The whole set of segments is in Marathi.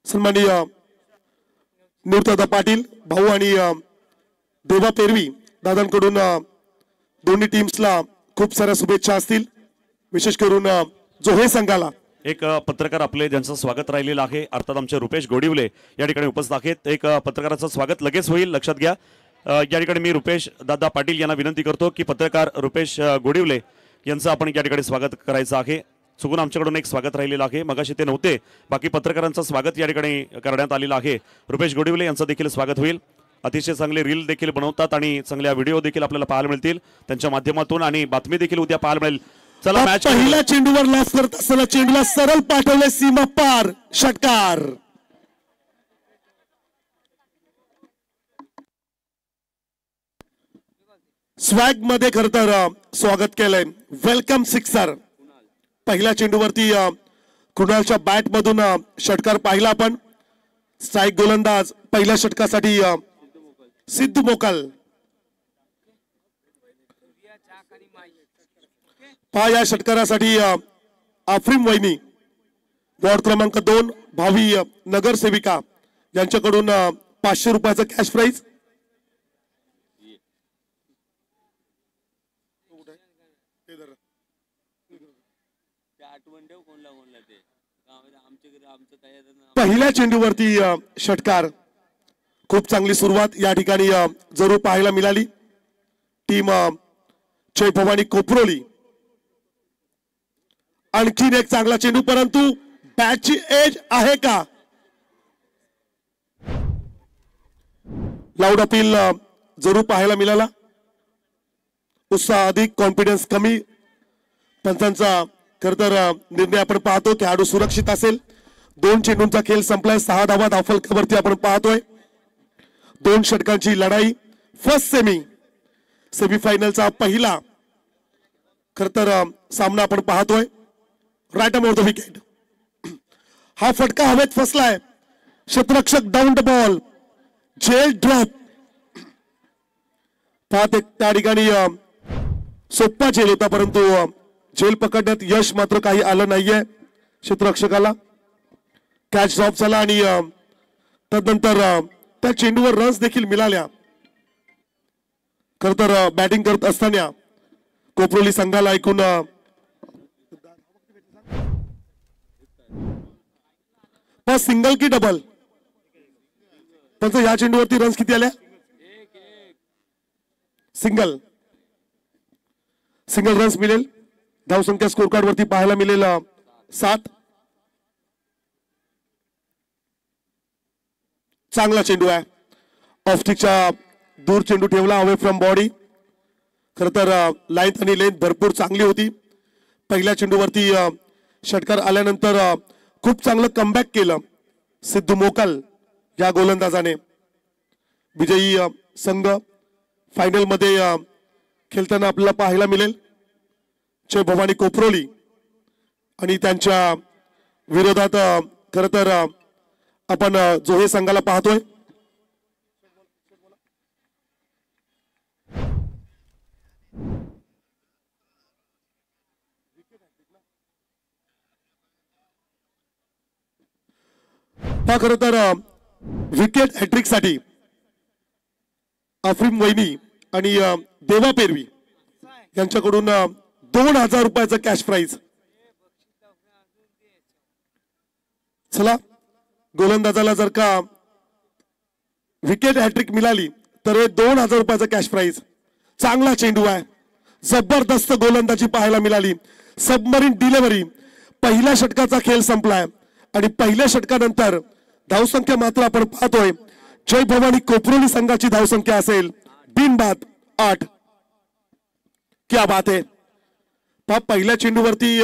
सन्माननीय निवृत्तदा पाटील भाऊ आणि देवा पेरवी दादांकडून दोन्ही टीम्सला खूप साऱ्या शुभेच्छा असतील। विशेष करून जोहे संघाला एक पत्रकार आपले ज्यांचं स्वागत राहिलेलं आहे, अर्थात आमचे रुपेश गोडिवले या ठिकाणी उपस्थित आहेत। एक पत्रकाराचं स्वागत लगेच होईल, लक्षात घ्या। या ठिकाणी मी रुपेश दादा पाटील यांना विनंती करतो की पत्रकार रुपेश गोडिवले यांचं आपण या ठिकाणी स्वागत करायचं आहे। चुकून आमच्याकडून एक स्वागत राहिलेलं आहे, मगाशी ते नव्हते। बाकी पत्रकारांचं स्वागत या ठिकाणी करण्यात आलेलं आहे। रुपेश गोडिवले यांचं देखील स्वागत होईल। अतिशय चांगले रील देखील बनवतात आणि चांगल्या व्हिडिओ देखील आपल्याला पाहायला मिळतील त्यांच्या माध्यमातून, आणि बातमी देखील उद्या पाहायला मिळेल। चला मॅच पहिल्या चेंडूवर लाफ करत असताना चेंडूला सरळ पाठवले सीमा पार, षटकार। स्वॅग मध्ये खरं तर स्वागत केलंय, वेलकम सिक्सर। पहिल्या चेंडूवरती कुणालच्या बॅट मधून षटकार पाहिला आपण। स्ट्राईक गोलंदाज पहिल्या षटकासाठी सिद्धू मोकल। पहा या षटकारासाठी आफरीन वैनी वॉर्ड क्रमांक 2 भावी नगरसेविका यांच्याकडून 500 रुपयाचं कॅश प्राइज। पहिल्या चेंडूवरती षटकार, खूप चांगली सुरुवात या ठिकाणी जरूर पाहायला मिळाली। टीम जय भवानी कोपरोली आणखीन एक चांगला चेंडू, परंतु बॅटची एज आहे का? लाऊड अपील जरूर पाहायला मिळाला। उत्साह अधिक, कॉन्फिडन्स कमी। पंचांचा खरं तर निर्णय आपण पाहतो खेळाडू सुरक्षित असेल। 2 चेंडूंचा खेळ संपलाय, 6 धावा धावफलकावरती आपण पाहतोय। 2 षटकांची लढाई, फर्स्ट सेमीफायनलचा पहिला खरं तर सामना आपण पाहतोय। राईट अमोर द विकेट, हा फटका हवेत फसलाय। क्षेत्ररक्षक डाऊन द बॉल, झेल ड्रॉप। पाहते त्या ठिकाणी सोपा झेल होता, परंतु झेल पकडण्यात यश मात्र काही आलं नाहीये क्षेत्ररक्षकाला। कॅच ड्रॉप झाला आणि तदनंतर त्या चेंडूवर रन्स देखील मिळाल्या। खर तर बॅटिंग करत असताना कोपरोली संघाला ऐकून सिंगल की डबल, पण या चेंडूवरती रन्स किती आल्या? सिंगल रन्स मिळेल। धावसंख्या स्कोर कार्ड वरती पाहायला मिळेल 7। चांगला चेंडू आहे, ऑफस्टिकच्या दूर चेंडू ठेवला, अवे फ्रॉम बॉडी। खर तर लाईन आणि लेंथ भरपूर चांगली होती। पहिल्या चेंडूवरती षटकार आल्यानंतर खूप चांगलं कमबॅक केलं सिद्धू मोकल या गोलंदाजाने। विजयी संघ फायनल मध्ये खेळताना आपल्याला पाहायला मिळेल जय भवानी कोपरोली, आणि त्यांच्या विरोधात खर तर आपण जोहे संघाला पाहतोय। हा खरं तर विकेट हॅट्रिक साठी आफरीन वैनी आणि देवा पेरवी यांच्याकडून 2000 रुपयाचं कॅश प्राइज। चला, गोलंदाजाला जर का विकेट हॅट्रिक मिळाली तर 2000 रुपयाचं कॅश प्राइज। चांगला चेंडू आहे, जबरदस्त गोलंदाजी पाहायला मिळाली। सबमरीन डिलिव्हरी, पहिल्या षटकाचा खेळ संपलाय आणि पहिल्या षटकानंतर धावसंख्या मात्र आपण पाहतोय जय भवानी कोपरोली संघाची धावसंख्या असेल बिनबाद 8। क्या बात आहे। पहिल्या चेंडूवरती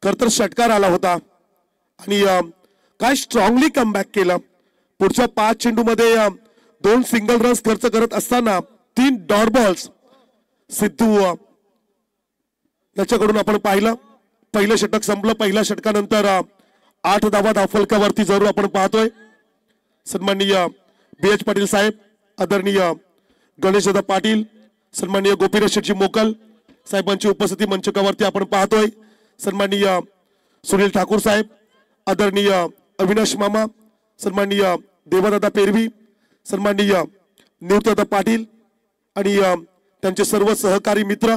खर तर षटकार आला होता आणि काय स्ट्रॉंगली कमबॅक केलं। पुढच्या 5 चेंडूमध्ये 2 सिंगल रन्स खर्च करत असताना 3 डॉट बॉल्स सिद्धू याच्याकडून आपण पाहिलं। पहिलं षटक संपलं, पहिल्या षटकानंतर 8 धावा धावफलकावरती जरूर आपण पाहतोय। सन्माननीय BH पाटील साहेब, आदरणीय गणेशदादा पाटील, सन्माननीय गोपीनाथ शेटजी मोकल साहेबांची उपस्थिती मंचकावरती आपण पाहतोय। सन्माननीय सुनील ठाकूर साहेब, आदरणीय अविनाश मामा, सन्माननीय देवादादा पेरवी, सन्माननीय निवृत्तदादा पाटील आणि त्यांचे सर्व सहकारी मित्र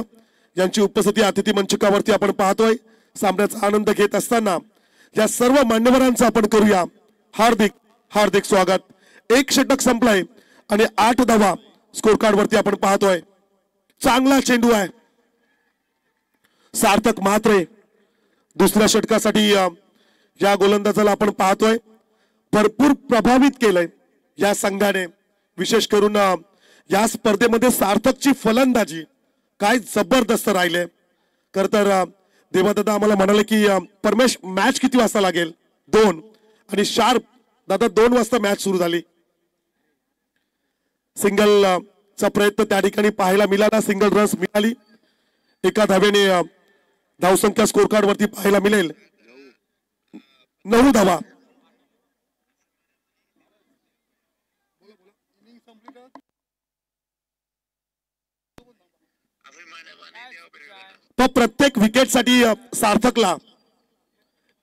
यांची उपस्थिती अतिथी मंचकावरती आपण पाहतोय. सामन्याचा आनंद घेत असताना या सर्व मान्यवरांचं आपण करूया हार्दिक हार्दिक स्वागत. एक षटक संपलाय आणि 8 धावा स्कोर कार्ड वरती आपण पाहतोय. चांगला चेंडू आहे. सार्थक म्हात्रे दुसऱ्या षटकासाठी या गोलंदाजाला आपण पाहतोय. भरपूर प्रभावित केलंय या संघाने. विशेष करून या स्पर्धेमध्ये सार्थकची फलंदाजी काय जबरदस्त राहिले. खर तर देवादादा आम्हाला म्हणाले की परमेश मॅच किती वाजता लागेल? 2 आणि शार्प दादा 2 वाजता मॅच सुरू झाली. सिंगल चा प्रयत्न त्या ठिकाणी पाहायला मिळाला. सिंगल रन्स मिळाली. एका धावेने धावसंख्या स्कोर कार्ड वरती पाहायला मिळेल 9 धावा. तो प्रत्येक विकेटसाठी सार्थकला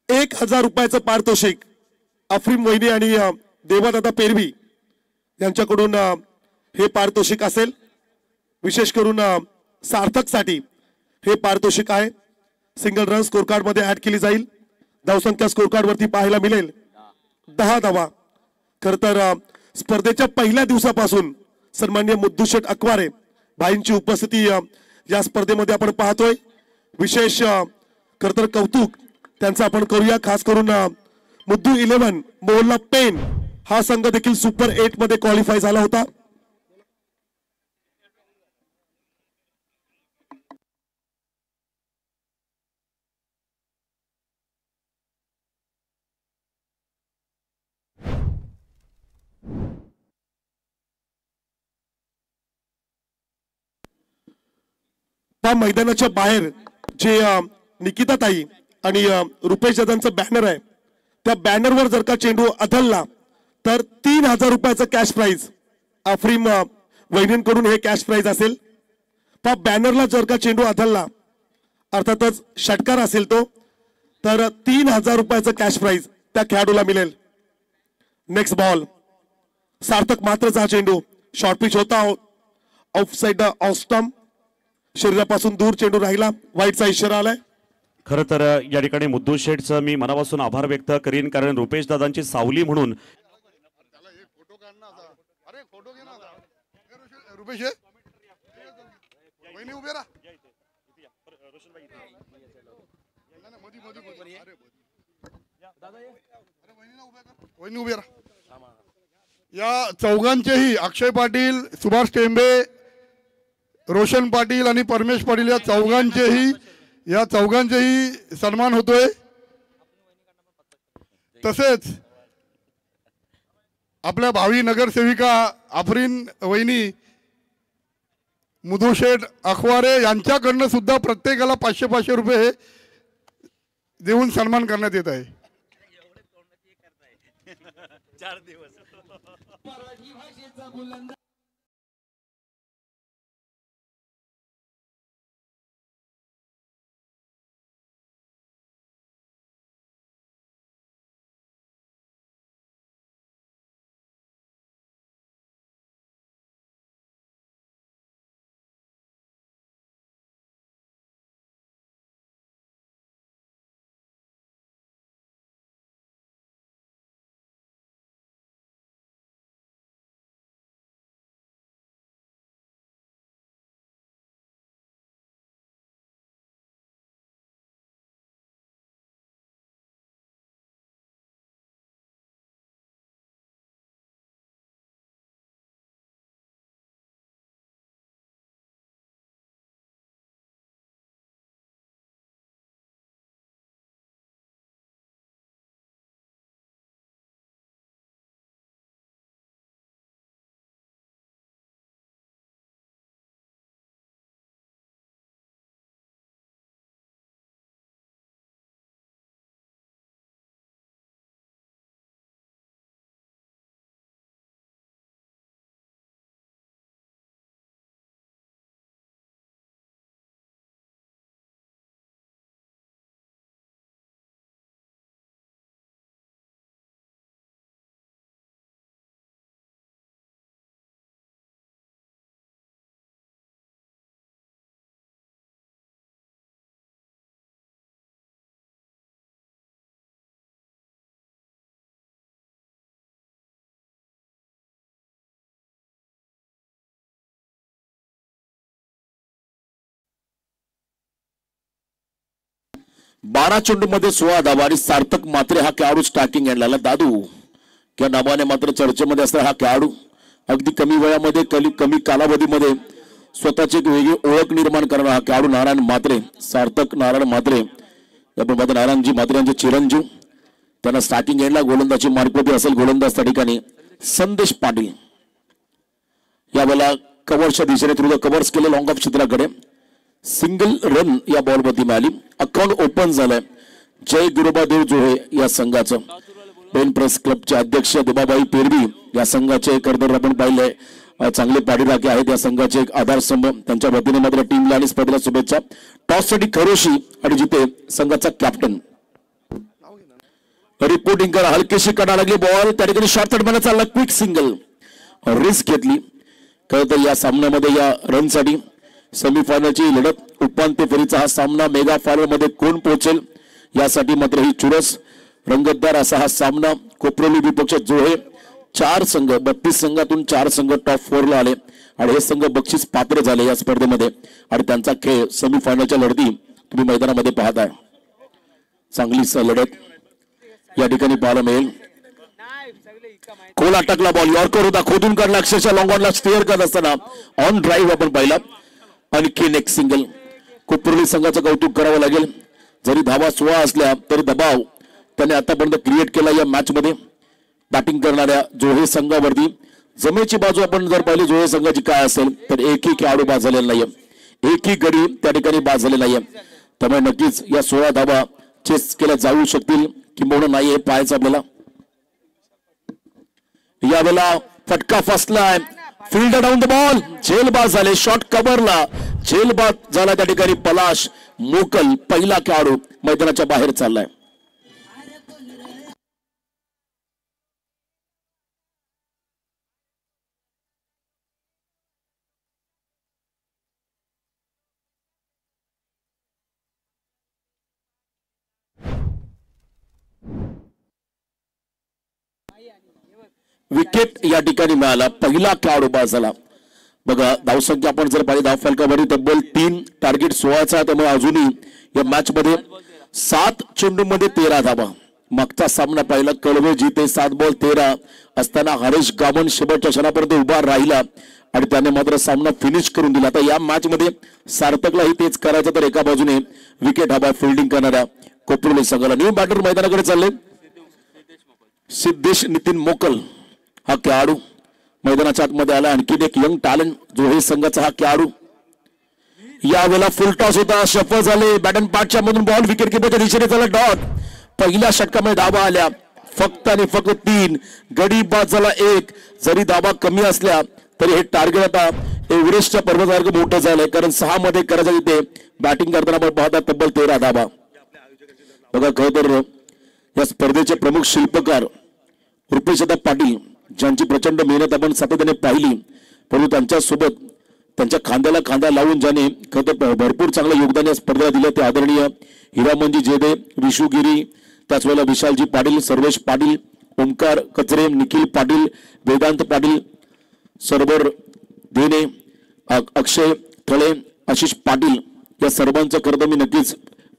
1000 रुपयाचं पारितोषिक अफरीम वहिनी आणि देवादादा पेरवी यांच्याकडून हे पारितोषिक असेल. विशेष करून सार्थकसाठी हे पारितोषिक आहे. सिंगल रन स्कोर कार्ड मध्ये ऍड केली जाईल. धावसंख्या स्कोर कार्ड वरती पाहायला मिळेल 10 धावा. खर तर स्पर्धेच्या पहिल्या दिवसापासून सन्माननीय मुद्दूशेठ अकवारे भाईंची उपस्थिती या स्पर्धेमध्ये आपण पाहतोय. विशेष खर तर कौतुक त्यांचं आपण करूया. खास करून मुद्दू 11 मोहल्ला पेन हा संघ देखील सुपर 8 मध्ये क्वालिफाय झाला होता. त्या मैदानाच्या बाहेर जे निकिता ताई आणि रुपेश दादांचं बॅनर आहे त्या बॅनरवर जर का चेंडू अधलला तर 3000 रुपयाचं कॅश प्राइज अफरीम वहिनींकडून हे कॅश प्राइज असेल. त्या बॅनरला जर का चेंडू अधलला अर्थातच षटकार असेल तो तर 3000 रुपयाचं कॅश प्राइज त्या खेळाडूला मिळेल. नेक्स्ट बॉल सार्थक मात्रचा चेंडू शॉर्ट पिच होता. ऑफ साइड ऑफ स्टंप शरीरापासून दूर चेंडू राहिला. वाईटचा इशारा आलाय. खरं तर या ठिकाणी मुद्दू शेठचं मी मनापासून आभार व्यक्त करीन कारण रुपेश दादांची सावली म्हणून या चौघांचेही अक्षय पाटील, सुभाष टेंबे, रोशन पाटील आणि परमेश पाटील या चौघांचेही सन्मान होतोय. तसेच आपल्या भावी नगरसेविका आफरीन वहिनी मुधुशेठ अखवारे यांच्याकडनं सुद्धा प्रत्येकाला 500-500 रुपये देऊन सन्मान करण्यात येत आहे. 4 दिवस 12 चेंडूमध्ये 16 धावा आणि सार्थक मात्रे हा खेळाडू स्टार्टिंग एंडला. दादू या नावाने मात्र चर्चेमध्ये असणारा हा खेळाडू अगदी कमी वयामध्ये कमी कालावधीमध्ये स्वतःची एक वेगळी ओळख निर्माण करणारा हा खेळाडू नारायण म्हात्रे. सार्थक नारायण म्हात्रे याप्रमाणे नारायणजी म्हात्रे यांचे चिरंजीव. त्यांना स्टार्टिंग एंडला गोलंदाजी मार्कवरती असेल. गोलंदाज त्या ठिकाणी संदेश पाटील. यावेळेला कव्हरच्या दिशेने थ्रू द कव्हर्स केले लॉंग ऑफ क्षेत्राकडे. सिंगल रन या बॉलवरती मिळाली. अकाउंट ओपन झालंय जय गिरोबादेव जोहे या संघाचं. पेन प्रेस क्लबचे अध्यक्ष देबाबाई पेरवी या संघाचे कर्णधार आपण पाहिले चांगले पाठीराखे आहेत या संघाचे एक आधारस्तंभ. त्यांच्या वतीने मात्र टीमला आणि स्पर्धेला शुभेच्छा. टॉससाठी खरोशी आणि जिथे संघाचा कॅप्टन रिपोर्टिंग करा. हलकेशी काढा लागली बॉल त्या ठिकाणी शॉर्ट थर्ड मध्ये चालला. क्विक सिंगल रिस्क घेतली. खरं तर या सामन्यामध्ये या रनसाठी सेमीफायनलची लढत उपांत्य फेरीचा हा सामना मेगा फायनल मध्ये कोण पोहोचेल यासाठी मात्र ही चुरस रंगतदार असा हा सामना. कोपरोली विपक्ष जोहे 4 संघ 32 संघातून 4 संघ टॉप 4 ला आले आणि हे संघ बक्षीस पात्र झाले या स्पर्धेमध्ये आणि त्यांचा खेळ सेमीफायनलच्या लढती तुम्ही मैदानामध्ये पाहताय. चांगली लढत या ठिकाणी पाहायला मिळेल. खोल अटकला बॉल यॉर्कर होता. खोदून काढला अक्षरशः लॉंग ऑनला स्टेअर करत असताना ऑन ड्राईव्ह आपण पाहिला. आणखी एक सिंगल. कोपरोली संघाचं कौतुक करावं लागेल. जरी धावा 16 असल्या तरी दबाव त्याने आतापर्यंत क्रिएट केला या मॅच मध्ये. बॅटिंग करणाऱ्या जोहे संघावरती जमेची बाजू आपण जर पाहिली जोहे संघाची काय असेल तर एकही खेळाडू बाद झालेला नाहीये. एकही गडी त्या ठिकाणी बाद झालेला नाहीये. त्यामुळे नक्कीच या 16 धावा चेस केल्या जाऊ शकतील किंबहुना नाही हे पाहायचं आपल्याला. यावेळेला फटका फसलाय. Field down the ball. झेलबाद झाले. शॉट कव्हरला झेलबाद झाला त्या ठिकाणी. पलाश मोकल पहिला खेळाडू मैदानाच्या बाहेर चाललाय. विकेट या ठिकाणी मिळाला. पहिला खेळाडू बाद झाला. बघा धावसंख्या आपण जर पाहिली धाव फलकावरील तब्बल 3 टार्गेट 16चा. त्यामुळे अजूनही या मॅच मध्ये 7 चेंडूमध्ये 13 धावा. मागचा सामना पाहिला कळवे जिथे 7 बॉल 13 असताना हरेश गामन शेवटच्या क्षणापर्यंत उभा राहिला आणि त्याने मात्र सामना फिनिश करून दिला. आता या मॅच मध्ये सार्थकलाही तेच करायचं तर एका बाजूने विकेट हवा फिल्डिंग करणाऱ्या कोपरोली संघाला. न्यू बॅटर मैदानाकडे चालले. सिद्धेश नितीन मोकल हा खेळाडू मैदानाच्या आतमध्ये आला. आणखी एक यंग टॅलेंट जोहे संघाचा हा खेळाडू. यावेळेला फुल टॉस होता. सफल झाले. बॅटन पाठच्या मधून बॉल विकेट किपरच्या दिशेने चालला. डॉट. पहिल्या षटकामध्ये धावा आल्या फक्त आणि फक्त 3. गडी बाद झाला 1. जरी धावा कमी असल्या तरी हे टार्गेट आता एव्हरेस्टच्या पर्वतासारखं मोठं झालंय. कारण 6 मध्ये करायचं तिथे बॅटिंग करताना आपण पाहता तब्बल 13 धावा. बघा खरं तर या स्पर्धेचे प्रमुख शिल्पकार रुपेशदा पाटील ज्यांची प्रचंड मेहनत आपण सातत्याने पाहिली परंतु त्यांच्यासोबत त्यांच्या खांद्याला खांदा लावून ज्याने खरं भरपूर चांगलं योगदान या स्पर्धेला दिलं ते आदरणीय हिरामनजी जेदे, विशुगिरी, त्याच वेळेला विशालजी पाटील, सर्वेश पाटील, ओमकार कचरे, निखिल पाटील, वेदांत पाटील, सरबर देणे, अक्षय थळे, आशिष पाटील या सर्वांचं खरं मी नक्कीच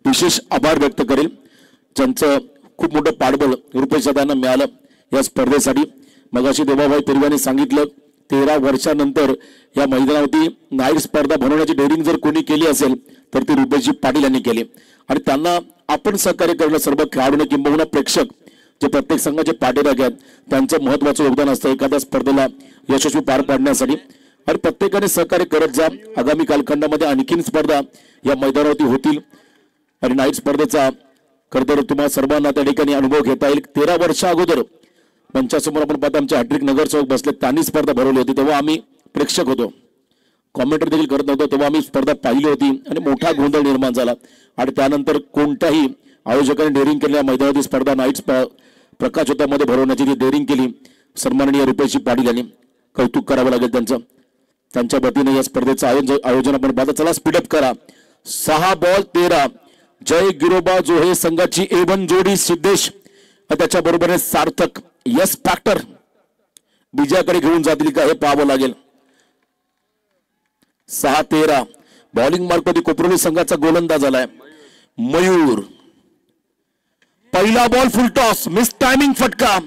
विशेष आभार व्यक्त करेल. ज्यांचं खूप मोठं पाठबळ रुपेशदांना मिळालं या स्पर्धेसाठी. मगाशी देवाभाई पेरव्याने सांगितलं 13 वर्षानंतर या मैदानावरती नाईट स्पर्धा भरवण्याची डेअरिंग जर कोणी केली असेल तर ती रुपेशजी पाटील यांनी केली आणि त्यांना आपण सहकार्य करणं सर्व खेळाडूने किंबहुना प्रेक्षक जे प्रत्येक संघाचे पाठीराखे आहेत त्यांचं महत्वाचं योगदान असतं एखाद्या स्पर्धेला यशस्वी पार पाडण्यासाठी आणि प्रत्येकाने सहकार्य करत जा. आगामी कालखंडामध्ये आणखीन स्पर्धा या मैदानावरती होतील आणि नाईट स्पर्धेचा खरं तर तुम्हाला सर्वांना त्या ठिकाणी अनुभव घेता येईल. 13 वर्षा अगोदर मंचासमोर आपण पाहता आमचे हॅट्रिक नगरसेवक बसले त्यांनी स्पर्धा भरवली होती तेव्हा आम्ही प्रेक्षक होतो, कॉमेंटरी देखील करत नव्हतो. तेव्हा आम्ही स्पर्धा पाहिली होती आणि मोठा गोंधळ निर्माण झाला आणि त्यानंतर कोणत्याही आयोजकांनी डेअरिंग केलेल्या मैदानाची स्पर्धा नाईट प्रकाश होत्यामध्ये भरवण्याची जी डेअरिंग केली सन्माननीय रुपेशजी पाटील यांनी कौतुक करावं लागेल त्यांचं. त्यांच्या वतीने या स्पर्धेचं आयोजन आपण पाहता. चला स्पीडअप करा. 6 बॉल 13 जय गिरोबा जोहे संघाची A1 जोडी सिद्धेश त्याच्या बरोबरीने सार्थक यस फॅक्टर विजयाकडे घेऊन जातील का हे पाहावं लागेल. 6-13 बॉलिंग मार्कवरती कोपरोली संघाचा गोलंदाज आलाय मयूर. पहिला बॉल फुल टॉस, मिस टायमिंग फटका,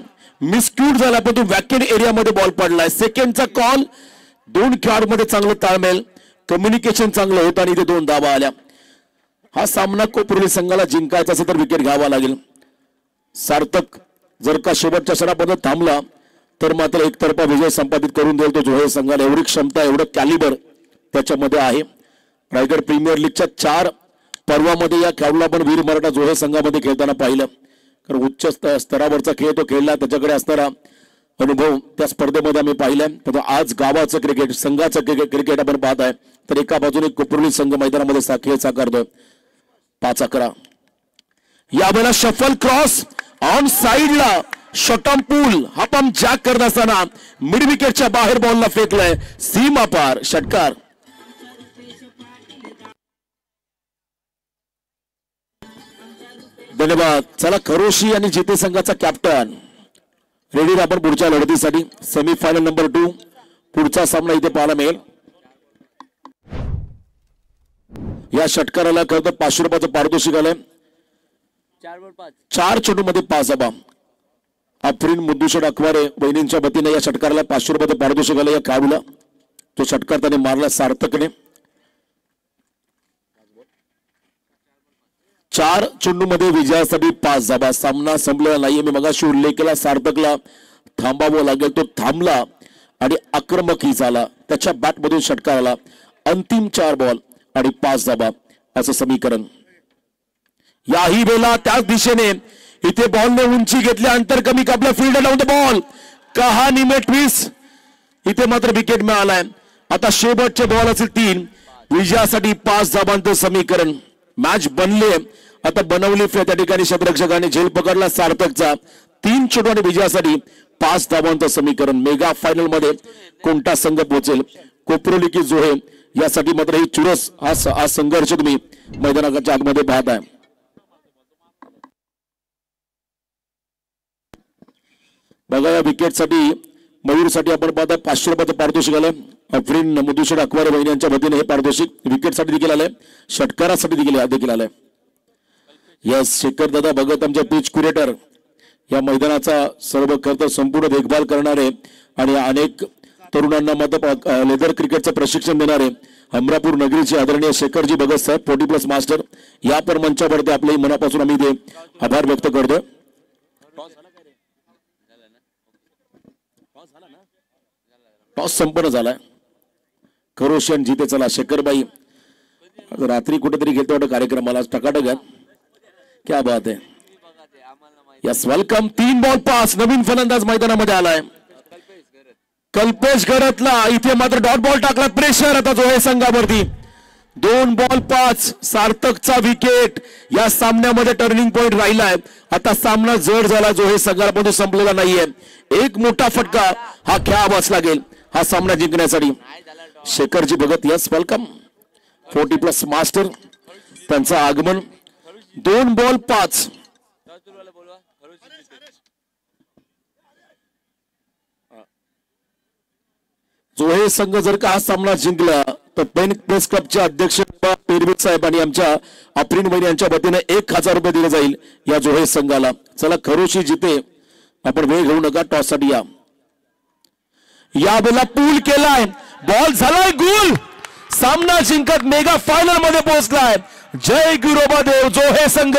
मिसक्यूट झाला पण तो वॅकेट एरियामध्ये बॉल पडलाय. सेकंडचा कॉल. दोन खेळाडूमध्ये चांगलं ताळमेळ, कम्युनिकेशन चांगलं होतं आणि इथे 2 धावा आल्या. हा सामना कोपरोली संघाला जिंकायचा असेल तर विकेट घ्यावा लागेल. सार्थक जर का शेवटच्या क्षणापर्यंत थांबला तर मात्र एकतर्फा विजय संपादित करून देईल तो जोहे संघाला. एवढी क्षमता, एवढं कॅलिबर त्याच्यामध्ये आहे. रायगड प्रीमियर लीगच्या 4 पर्वामध्ये या खेळाडूला आपण वीर मराठा जोहे संघामध्ये खेळताना पाहिलं. कारण उच्च स्तरावरचा खेळ तो खेळला, त्याच्याकडे असणारा अनुभव त्या स्पर्धेमध्ये आम्ही पाहिलाय. पण आज गावाचं क्रिकेट, संघाचं क्रिकेट आपण पाहत आहे. तर एका बाजूने कोपरोली संघ मैदानामध्ये खेळ साकारतोय. 5-11. यावेळेला शफल क्रॉस ऑन साइडला शॉटम पूल हा पंप जॅक करत असताना मिड विकेटच्या बाहेर बॉलला फेकलाय. सीमा पार षटकार. धन्यवाद. चला खरोशी आणि जिते संघाचा कॅप्टन रेडी आपण पुढच्या लढतीसाठी. सेमीफायनल नंबर 2 पुढचा सामना इथे पाहायला मिळेल. या षटकाराला खरं तर 500 रुपयाचं पारितोषिक आलंय. 4 चेंडूमध्ये 5 धावा. अफरीन मुद्दूशेठ अखवारे बहिणींच्या वतीने या षटकाराला 500 रुपयाचं पारितोषिक आलं या खेळाडूला. तो षटकार त्याने मारला सार्थकने. 4 चेंडूमध्ये विजयासाठी 5 धावा. सामना संपलेला नाहीये. मी मगाशी उल्लेख केला सार्थकला थांबावं लागेल, तो थांबला आणि आक्रमकही झाला. त्याच्या बॅटमधून षटकाराला अंतिम 4 बॉल आणि 5 धावा असं समीकरण. याही वेळेला त्याच दिशेने इथे बॉलने उंची घेतली, अंतर कमी कापलं, फील्डर लावून बॉल कहाणी में ट्विस्ट. इथे मात्र विकेट मिळालाय. आता शेवटचे बॉल असतील 3. विजयासाठी 5 धावांचं समीकरण. मॅच बनले, आता बनवली त्या ठिकाणी शतरक्षकाने झेल पकडला सार्थकचा. 3 चेंडू आणि विजयासाठी 5 धावांचं समीकरण. मेगा फायनल मध्ये कोणता संघ पोहोचेल, कोपरोली की जोहे, यासाठी मात्र ही चुरस हा संघर्ष तुम्ही मैदानाच्या आतमध्ये पाहताय. बघा या विकेटसाठी मयूरसाठी आपण पाहता 500 रुपयाचं पारितोषिक आलंय. अफरीन मुद्दूशेठ अखवारे बहिणींच्या वतीने हे पारितोषिक विकेटसाठी देखील आलंय, षटकारासाठी देखील आलंय. यस शेखर दादा भगत आमचे पिच क्युरेटर, या मैदानाचा सर्व खर्च संपूर्ण देखभाल करणारे आणि अनेक तरुणांना मात्र लेदर क्रिकेटचं प्रशिक्षण देणारे अमरापूर नगरीचे आदरणीय शेखरजी भगत साहेब 40+ मास्टर, या पर मंचावरती आपले मनापासून आम्ही ते आभार व्यक्त करतोय. टॉस संपन्न झालाय. खरोशन जिथे. चला शेखरबाई रात्री कुठेतरी गेलतो वाटतं कार्यक्रमाला, टकाटक. क्या बात आहे. Yes welcome. 3 बॉल 5. नवीन फलंदाज मैदानामध्ये आलाय कल्पेश घरतला. इथे मात्र डॉट बॉल टाकला. प्रेशर आता जोहे संघावरती. 2 बॉल 5. सार्थकचा विकेट या सामन्यामध्ये टर्निंग पॉइंट राहिलाय. आता सामना जड झाला जोहे संघाला, संपलेला नाहीये. एक मोठा फटका हा खेळावाच लागेल हा सामना जिंकण्यासाठी. Shekharji Bhagat yes welcome. 40+ master त्यांचं आगमन. 2 बॉल 5. जोहे संघ जर का हा सामना जिंकला तर पेन प्रेस क्लबचे अध्यक्ष पेरवीत साहेब आणि आमच्या अफरीन बहिणी यांच्या वतीने 1000 रुपये दिले जाईल या जोहे संघाला. चला खरोशी जिथे. आपण वेळ घेऊ नका, टॉस साठी या. यावेळेला पूल केलाय, बॉल झालाय गोल. सामना जिंकत मेगा फायनल मध्ये पोहोचलाय. जय गुरुबादेव जोहे संघ.